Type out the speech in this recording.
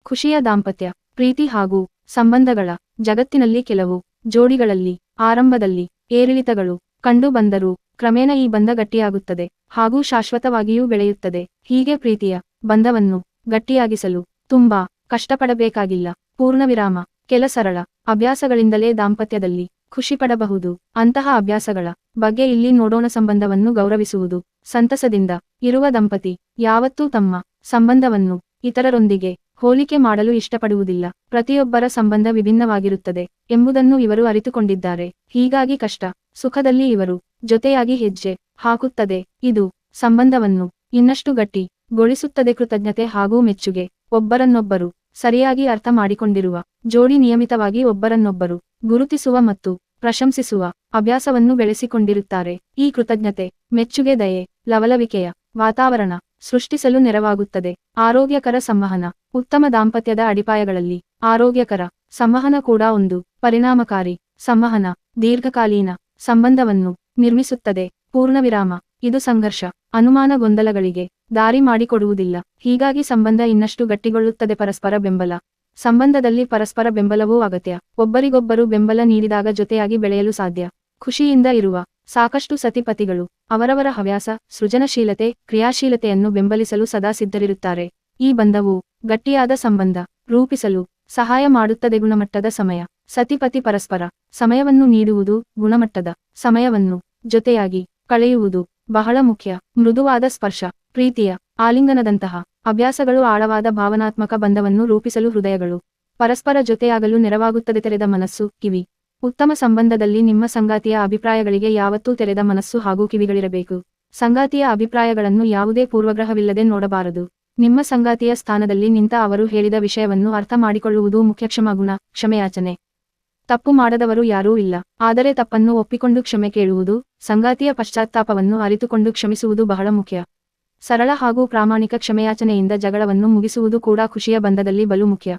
ಖುಷಿಯ ದಾಂಪತ್ಯ ಪ್ರೀತಿ ಹಾಗೂ ಸಂಬಂಧಗಳ ಜಗತ್ತಿನಲ್ಲಿ ಕೆಲವು ಜೋಡಿಗಳಲ್ಲಿ ಆರಂಭದಲ್ಲಿ ಏರಿಳಿತಗಳು ಕಂಡು ಬಂದರೂ ಕ್ರಮೇಣ ಈ ಬಂಧ ಗಟ್ಟಿಯಾಗುತ್ತದೆ ಹಾಗೂ ಶಾಶ್ವತವಾಗಿಯೂ ಬೆಳೆಯುತ್ತದೆ. ಹೀಗೆ ಪ್ರೀತಿಯ ಬಂಧವನ್ನು ಗಟ್ಟಿಯಾಗಿಸಲು ತುಂಬಾ ಕಷ್ಟಪಡಬೇಕಾಗಿಲ್ಲ. ಪೂರ್ಣವಿರಾಮ ಕೆಲ ಸರಳ ಅಭ್ಯಾಸಗಳಿಂದಲೇ ದಾಂಪತ್ಯದಲ್ಲಿ ಖುಷಿ ಪಡಬಹುದು. ಅಂತಹ ಅಭ್ಯಾಸಗಳ ಬಗ್ಗೆ ಇಲ್ಲಿ ನೋಡೋಣ. ಸಂಬಂಧವನ್ನು ಗೌರವಿಸುವುದು. ಸಂತಸದಿಂದ ಇರುವ ದಂಪತಿ ಯಾವತ್ತೂ ತಮ್ಮ ಸಂಬಂಧವನ್ನು ಇತರರೊಂದಿಗೆ ಹೋಲಿಕೆ ಮಾಡಲು ಇಷ್ಟಪಡುವುದಿಲ್ಲ. ಪ್ರತಿಯೊಬ್ಬರ ಸಂಬಂಧ ವಿಭಿನ್ನವಾಗಿರುತ್ತದೆ ಎಂಬುದನ್ನು ಇವರು ಅರಿತುಕೊಂಡಿದ್ದಾರೆ. ಹೀಗಾಗಿ ಕಷ್ಟ ಸುಖದಲ್ಲಿ ಇವರು ಜೊತೆಯಾಗಿ ಹೆಜ್ಜೆ ಹಾಕುತ್ತದೆ. ಇದು ಸಂಬಂಧವನ್ನು ಇನ್ನಷ್ಟು ಗಟ್ಟಿಗೊಳಿಸುತ್ತದೆ. ಕೃತಜ್ಞತೆ ಹಾಗೂ ಮೆಚ್ಚುಗೆ. ಒಬ್ಬರನ್ನೊಬ್ಬರು ಸರಿಯಾಗಿ ಅರ್ಥ ಮಾಡಿಕೊಂಡಿರುವ ಜೋಡಿ ನಿಯಮಿತವಾಗಿ ಒಬ್ಬರನ್ನೊಬ್ಬರು ಗುರುತಿಸುವ ಮತ್ತು ಪ್ರಶಂಸಿಸುವ ಅಭ್ಯಾಸವನ್ನು ಬೆಳೆಸಿಕೊಂಡಿರುತ್ತಾರೆ. ಈ ಕೃತಜ್ಞತೆ ಮೆಚ್ಚುಗೆ ದಯೆ ಲವಲವಿಕೆಯ ವಾತಾವರಣ ಸೃಷ್ಟಿಸಲು ನೆರವಾಗುತ್ತದೆ. ಆರೋಗ್ಯಕರ ಸಂವಹನ. ಉತ್ತಮ ದಾಂಪತ್ಯದ ಅಡಿಪಾಯಗಳಲ್ಲಿ ಆರೋಗ್ಯಕರ ಸಂವಹನ ಕೂಡ ಒಂದು. ಪರಿಣಾಮಕಾರಿ ಸಂವಹನ ದೀರ್ಘಕಾಲೀನ ಸಂಬಂಧವನ್ನು ನಿರ್ಮಿಸುತ್ತದೆ. ಪೂರ್ಣವಿರಾಮ ಇದು ಸಂಘರ್ಷ ಅನುಮಾನ ಗೊಂದಲಗಳಿಗೆ ದಾರಿ ಮಾಡಿಕೊಡುವುದಿಲ್ಲ. ಹೀಗಾಗಿ ಸಂಬಂಧ ಇನ್ನಷ್ಟು ಗಟ್ಟಿಗೊಳ್ಳುತ್ತದೆ. ಪರಸ್ಪರ ಬೆಂಬಲ. ಸಂಬಂಧದಲ್ಲಿ ಪರಸ್ಪರ ಬೆಂಬಲವೂ ಅಗತ್ಯ. ಒಬ್ಬರಿಗೊಬ್ಬರು ಬೆಂಬಲ ನೀಡಿದಾಗ ಜೊತೆಯಾಗಿ ಬೆಳೆಯಲು ಸಾಧ್ಯ. ಖುಷಿಯಿಂದ ಇರುವ ಸಾಕಷ್ಟು ಸತಿಪತಿಗಳು ಅವರವರ ಹವ್ಯಾಸ ಸೃಜನಶೀಲತೆ ಕ್ರಿಯಾಶೀಲತೆಯನ್ನು ಬೆಂಬಲಿಸಲು ಸದಾ ಸಿದ್ಧರಿರುತ್ತಾರೆ. ಈ ಬಂಧವು ಗಟ್ಟಿಯಾದ ಸಂಬಂಧ ರೂಪಿಸಲು ಸಹಾಯ ಮಾಡುತ್ತದೆ. ಗುಣಮಟ್ಟದ ಸಮಯ. ಸತಿಪತಿ ಪರಸ್ಪರ ಸಮಯವನ್ನು ನೀಡುವುದು. ಗುಣಮಟ್ಟದ ಸಮಯವನ್ನು ಜೊತೆಯಾಗಿ ಕಳೆಯುವುದು ಬಹಳ ಮುಖ್ಯ. ಮೃದುವಾದ ಸ್ಪರ್ಶ ಪ್ರೀತಿಯ ಆಲಿಂಗನದಂತಹ ಅಭ್ಯಾಸಗಳು ಆಳವಾದ ಭಾವನಾತ್ಮಕ ಬಂಧವನ್ನು ರೂಪಿಸಲು ಹೃದಯಗಳು ಪರಸ್ಪರ ಜೊತೆಯಾಗಲು ನೆರವಾಗುತ್ತದೆ. ತೆರೆದ ಮನಸ್ಸು ಕಿವಿ. ಉತ್ತಮ ಸಂಬಂಧದಲ್ಲಿ ನಿಮ್ಮ ಸಂಗಾತಿಯ ಅಭಿಪ್ರಾಯಗಳಿಗೆ ಯಾವತ್ತೂ ತೆರೆದ ಮನಸ್ಸು ಹಾಗೂ ಕಿವಿಗಳಿರಬೇಕು. ಸಂಗಾತಿಯ ಅಭಿಪ್ರಾಯಗಳನ್ನು ಯಾವುದೇ ಪೂರ್ವಗ್ರಹವಿಲ್ಲದೆ ನೋಡಬಾರದು. ನಿಮ್ಮ ಸಂಗಾತಿಯ ಸ್ಥಾನದಲ್ಲಿ ನಿಂತ ಅವರು ಹೇಳಿದ ವಿಷಯವನ್ನು ಅರ್ಥ ಮಾಡಿಕೊಳ್ಳುವುದು ಮುಖ್ಯ. ಕ್ಷಮಾಗುಣ ಕ್ಷಮೆಯಾಚನೆ. ತಪ್ಪು ಮಾಡದವರು ಯಾರೂ ಇಲ್ಲ. ಆದರೆ ತಪ್ಪನ್ನು ಒಪ್ಪಿಕೊಂಡು ಕ್ಷಮೆ ಕೇಳುವುದು ಸಂಗಾತಿಯ ಪಶ್ಚಾತ್ತಾಪವನ್ನು ಅರಿತುಕೊಂಡು ಕ್ಷಮಿಸುವುದು ಬಹಳ ಮುಖ್ಯ. ಸರಳ ಹಾಗೂ ಪ್ರಾಮಾಣಿಕ ಕ್ಷಮೆಯಾಚನೆಯಿಂದ ಜಗಳವನ್ನು ಮುಗಿಸುವುದು ಕೂಡ ಖುಷಿಯ ಬಂಧದಲ್ಲಿ ಬಲು ಮುಖ್ಯ.